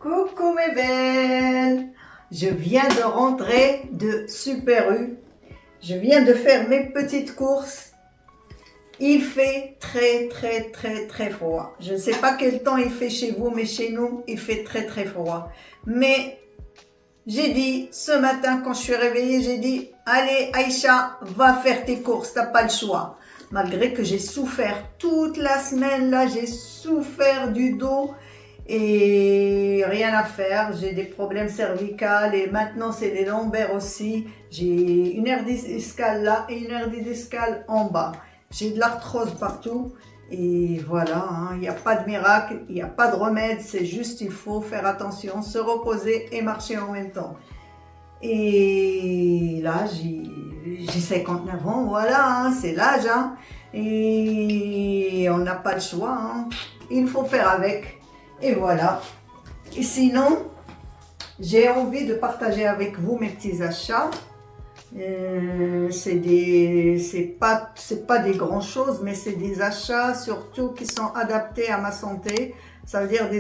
Coucou mes belles, je viens de rentrer de Super U, je viens de faire mes petites courses. Il fait très froid. Je ne sais pas quel temps il fait chez vous, mais chez nous, il fait très froid. Mais j'ai dit, ce matin quand je suis réveillée, j'ai dit, allez Aïcha, va faire tes courses, t'as pas le choix. Malgré que j'ai souffert toute la semaine, là, j'ai souffert du dos. Et rien à faire, j'ai des problèmes cervicaux et maintenant c'est les lombaires aussi. J'ai une hernie discale là et une hernie discale en bas. J'ai de l'arthrose partout et voilà, il n'y a pas de miracle, il n'y a pas de remède, c'est juste il faut faire attention, se reposer et marcher en même temps. Et là j'ai 59 ans, voilà, c'est l'âge et on n'a pas le choix, il faut faire avec. Et voilà. Et sinon, j'ai envie de partager avec vous mes petits achats. C'est pas des grands choses, mais c'est des achats surtout qui sont adaptés à ma santé. Ça veut dire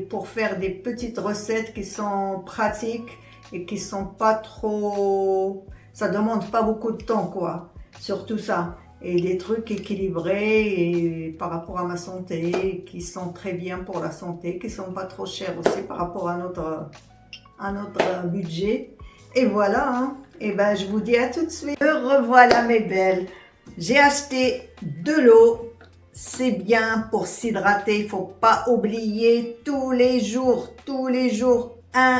pour faire des petites recettes qui sont pratiques et qui sont pas trop... Ça demande pas beaucoup de temps, quoi. Surtout ça. Et des trucs équilibrés et par rapport à ma santé, qui sont très bien pour la santé, qui sont pas trop chers aussi par rapport à notre budget. Et voilà, Et ben je vous dis à tout de suite. Me revoilà mes belles. J'ai acheté de l'eau. C'est bien pour s'hydrater. Il faut pas oublier tous les jours,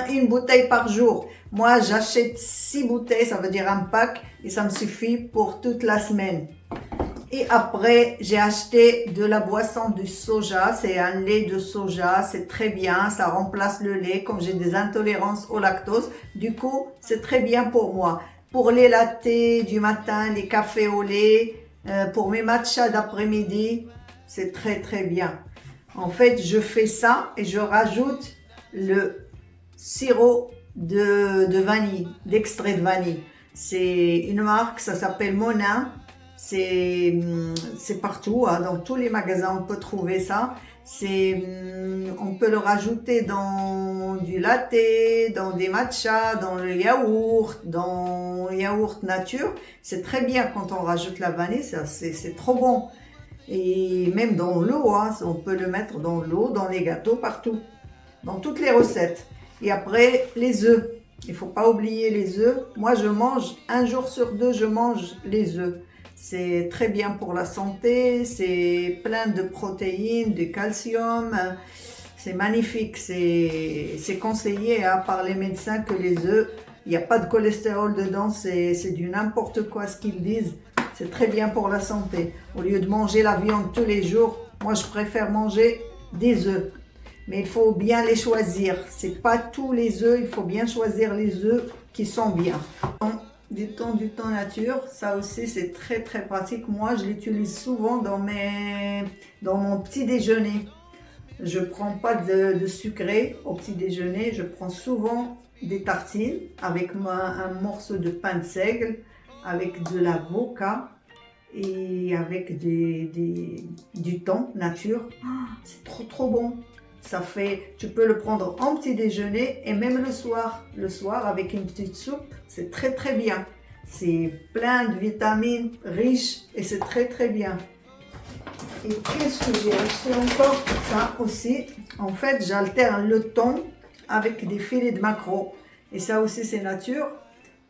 une bouteille par jour. Moi, j'achète 6 bouteilles, ça veut dire un pack, et ça me suffit pour toute la semaine. Et après, j'ai acheté de la boisson de soja. C'est un lait de soja. C'est très bien. Ça remplace le lait. Comme j'ai des intolérances au lactose, du coup, c'est très bien pour moi. Pour les lattés du matin, les cafés au lait, pour mes matchas d'après-midi, c'est très bien. En fait, je fais ça et je rajoute le sirop de vanille, d'extrait de vanille. C'est une marque, ça s'appelle Monin. C'est partout, dans tous les magasins on peut trouver ça. On peut le rajouter dans du latte, dans des matchas, dans le yaourt, dans yaourt nature. C'est très bien quand on rajoute la vanille, c'est trop bon. Et même dans l'eau, on peut le mettre dans l'eau, dans les gâteaux, partout, dans toutes les recettes. Et après, les œufs. Il ne faut pas oublier les œufs. Moi, je mange, un jour sur deux, je mange les œufs. C'est très bien pour la santé, c'est plein de protéines, de calcium, c'est magnifique, c'est conseillé par les médecins que les œufs, il n'y a pas de cholestérol dedans, c'est du n'importe quoi ce qu'ils disent, c'est très bien pour la santé. Au lieu de manger la viande tous les jours, moi je préfère manger des œufs. Mais il faut bien les choisir, c'est pas tous les œufs, il faut bien choisir les œufs qui sont bien. Du thon nature, ça aussi c'est très pratique. Moi je l'utilise souvent dans mon petit déjeuner. Je prends pas de sucré au petit déjeuner, je prends souvent des tartines avec un morceau de pain de seigle, avec de l'avocat et avec du thon nature. C'est trop bon. Tu peux le prendre en petit déjeuner et même le soir avec une petite soupe, c'est très bien. C'est plein de vitamines, riche et c'est très bien. Et qu'est-ce que j'ai acheté encore? Ça aussi, en fait, j'alterne le thon avec des filets de maquereau. Et ça aussi, c'est nature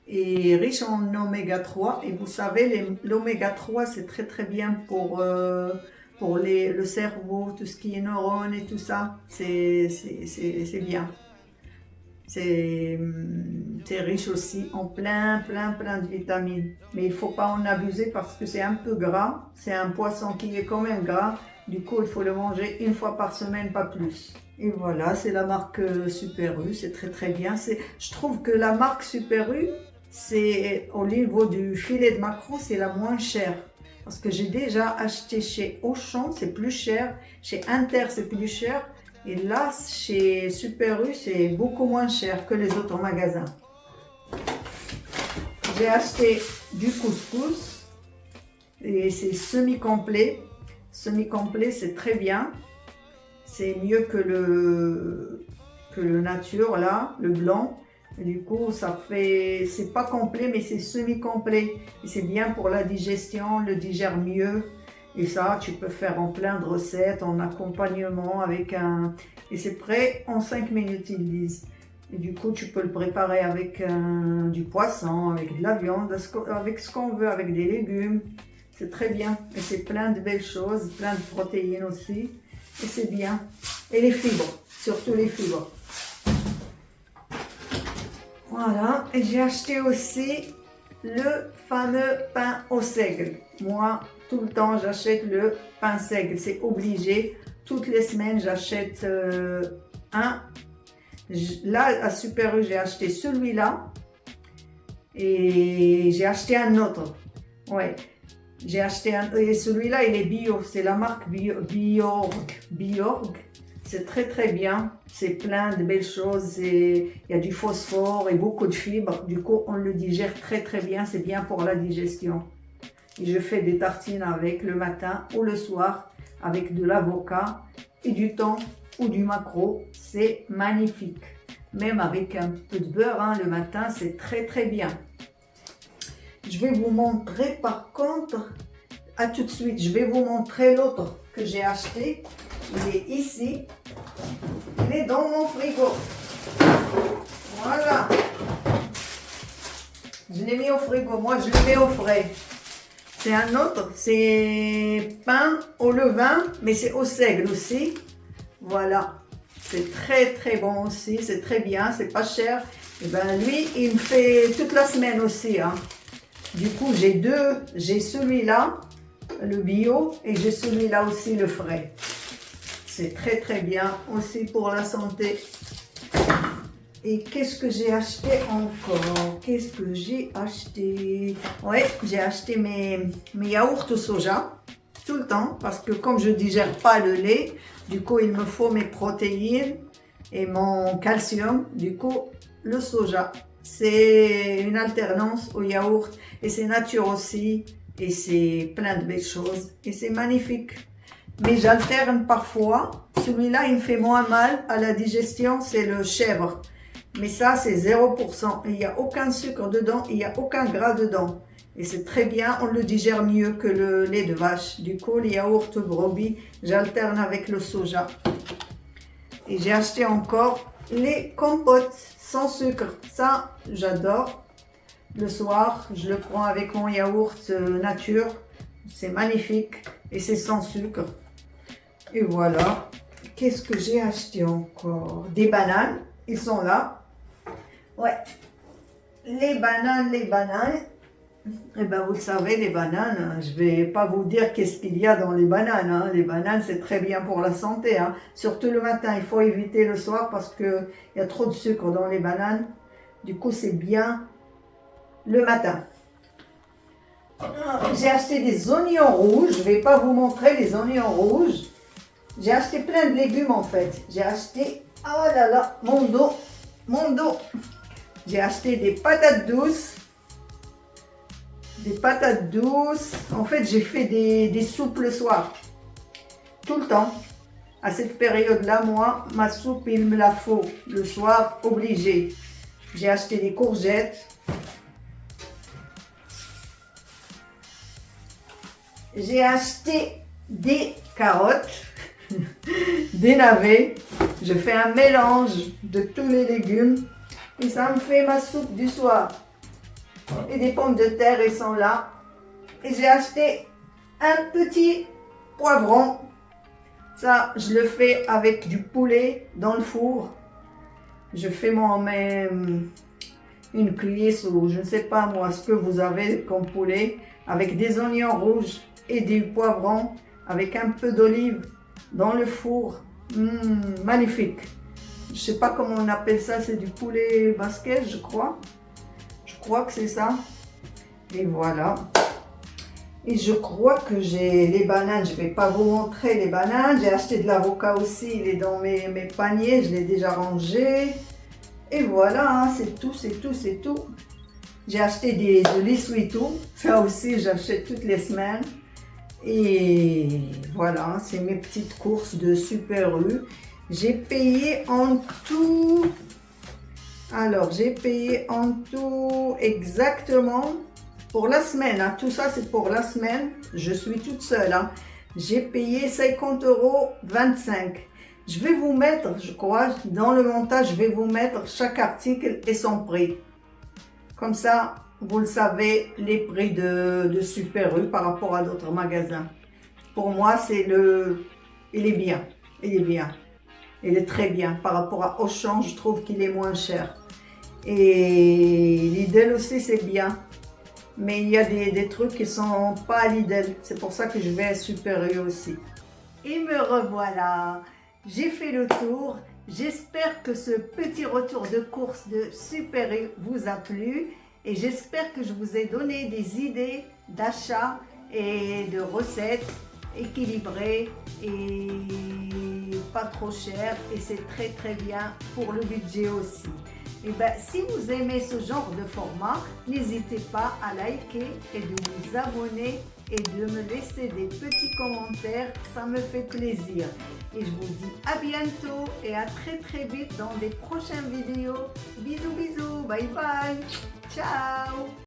et riche en oméga 3. Et vous savez, l'oméga 3, c'est très bien pour le cerveau, tout ce qui est neurones et tout ça, c'est bien. C'est riche aussi en plein de vitamines. Mais il ne faut pas en abuser parce que c'est un peu gras. C'est un poisson qui est quand même gras. Du coup, il faut le manger une fois par semaine, pas plus. Et voilà, c'est la marque Super U, c'est très bien. Je trouve que la marque Super U, c'est au niveau du filet de maquereau, c'est la moins chère. Parce que j'ai déjà acheté chez Auchan, c'est plus cher. Chez Inter, c'est plus cher. Et là, chez Super U, c'est beaucoup moins cher que les autres magasins. J'ai acheté du couscous. Et c'est semi-complet. Semi-complet, c'est très bien. c'est mieux que le nature, là, le blanc. Et du coup, ça fait, c'est pas complet, mais c'est semi-complet. Et c'est bien pour la digestion, on le digère mieux. Et ça, tu peux faire en plein de recettes, en accompagnement avec un... Et c'est prêt en 5 minutes, ils disent. Et du coup, tu peux le préparer avec du poisson, avec de la viande, avec ce qu'on veut, avec des légumes. C'est très bien. Et c'est plein de belles choses, plein de protéines aussi. Et c'est bien. Et les fibres, surtout les fibres. Voilà. Et j'ai acheté aussi le fameux pain au seigle. Moi, tout le temps, j'achète le pain seigle. C'est obligé. Toutes les semaines, j'achète un. Là, à Super U, j'ai acheté celui-là. Et j'ai acheté un autre. Ouais. J'ai acheté un. Et celui-là, il est bio. C'est la marque Biorg. C'est très très bien. C'est plein de belles choses. Il y a du phosphore et beaucoup de fibres. Du coup, on le digère très très bien. C'est bien pour la digestion. Et je fais des tartines avec le matin ou le soir avec de l'avocat et du thon ou du maquereau. C'est magnifique. Même avec un peu de beurre, hein, le matin, c'est très très bien. Je vais vous montrer par contre, à tout de suite, je vais vous montrer l'autre que j'ai acheté. Il est ici. Il est dans mon frigo. Voilà. Je l'ai mis au frigo. Moi, je le mets au frais. C'est un autre. C'est pain au levain, mais c'est au seigle aussi. Voilà. C'est très très bon aussi. C'est très bien. C'est pas cher. Et ben lui, il me fait toute la semaine aussi. Hein. Du coup, j'ai deux. J'ai celui-là, le bio, et j'ai celui-là aussi, le frais. C'est très très bien aussi pour la santé. Et qu'est-ce que j'ai acheté encore? Qu'est-ce que j'ai acheté? Ouais, j'ai acheté mes yaourts au soja tout le temps parce que comme je digère pas le lait, du coup il me faut mes protéines et mon calcium. Du coup, le soja, c'est une alternance au yaourt et c'est nature aussi et c'est plein de belles choses et c'est magnifique. Mais j'alterne parfois. Celui-là, il me fait moins mal à la digestion, c'est le chèvre. Mais ça, c'est 0%. Il n'y a aucun sucre dedans, il n'y a aucun gras dedans. Et c'est très bien, on le digère mieux que le lait de vache. Du coup, les yaourts brebis, j'alterne avec le soja. Et j'ai acheté encore les compotes sans sucre. Ça, j'adore. Le soir, je le prends avec mon yaourt nature. C'est magnifique et c'est sans sucre. Et voilà. Qu'est-ce que j'ai acheté encore? Des bananes. Ils sont là. Ouais. Les bananes. Eh ben, vous le savez, les bananes, je vais pas vous dire qu'est-ce qu'il y a dans les bananes. Hein. Les bananes, c'est très bien pour la santé. Hein. Surtout le matin. Il faut éviter le soir parce qu'il y a trop de sucre dans les bananes. Du coup, c'est bien le matin. J'ai acheté des oignons rouges. Je vais pas vous montrer les oignons rouges. J'ai acheté plein de légumes en fait. J'ai acheté, oh là là, mon dos. J'ai acheté des patates douces. En fait, j'ai fait des soupes le soir. Tout le temps. À cette période-là, moi, ma soupe, il me la faut. Le soir, obligé. J'ai acheté des courgettes. J'ai acheté des carottes. Des navets, je fais un mélange de tous les légumes et ça me fait ma soupe du soir. Et des pommes de terre, ils sont là. Et j'ai acheté un petit poivron. Ça, je le fais avec du poulet dans le four. Je fais une cuisse ou je ne sais pas moi ce que vous avez comme poulet avec des oignons rouges et du poivron avec un peu d'olive dans le four, magnifique. Je sais pas comment on appelle ça, c'est du poulet basquet, je crois. Je crois que c'est ça. Et voilà. Et je crois que j'ai les bananes. Je vais pas vous montrer les bananes. J'ai acheté de l'avocat aussi. Il est dans mes paniers. Je l'ai déjà rangé. Et voilà, hein, c'est tout. J'ai acheté de l'essuie-tout. Ça aussi, j'achète toutes les semaines. Et voilà, c'est mes petites courses de Super U. J'ai payé en tout, alors j'ai payé en tout exactement pour la semaine, hein, tout ça c'est pour la semaine, je suis toute seule, hein. J'ai payé 50,25 €. Je vais vous mettre, je crois, dans le montage, je vais vous mettre chaque article et son prix. Comme ça, vous le savez, les prix de Super U par rapport à d'autres magasins. Pour moi, il est bien, il est bien, il est très bien. Par rapport à Auchan, je trouve qu'il est moins cher. Et Lidl aussi, c'est bien. Mais il y a des trucs qui sont pas à Lidl. C'est pour ça que je vais à Super U aussi. Et me revoilà. J'ai fait le tour. J'espère que ce petit retour de course de Super U vous a plu. Et j'espère que je vous ai donné des idées d'achat et de recettes équilibrées et pas trop chères. Et c'est très très bien pour le budget aussi. Et ben, si vous aimez ce genre de format, n'hésitez pas à liker et de vous abonner et de me laisser des petits commentaires, ça me fait plaisir. Et je vous dis à bientôt et à très très vite dans des prochaines vidéos. Bisous bisous, bye bye, ciao.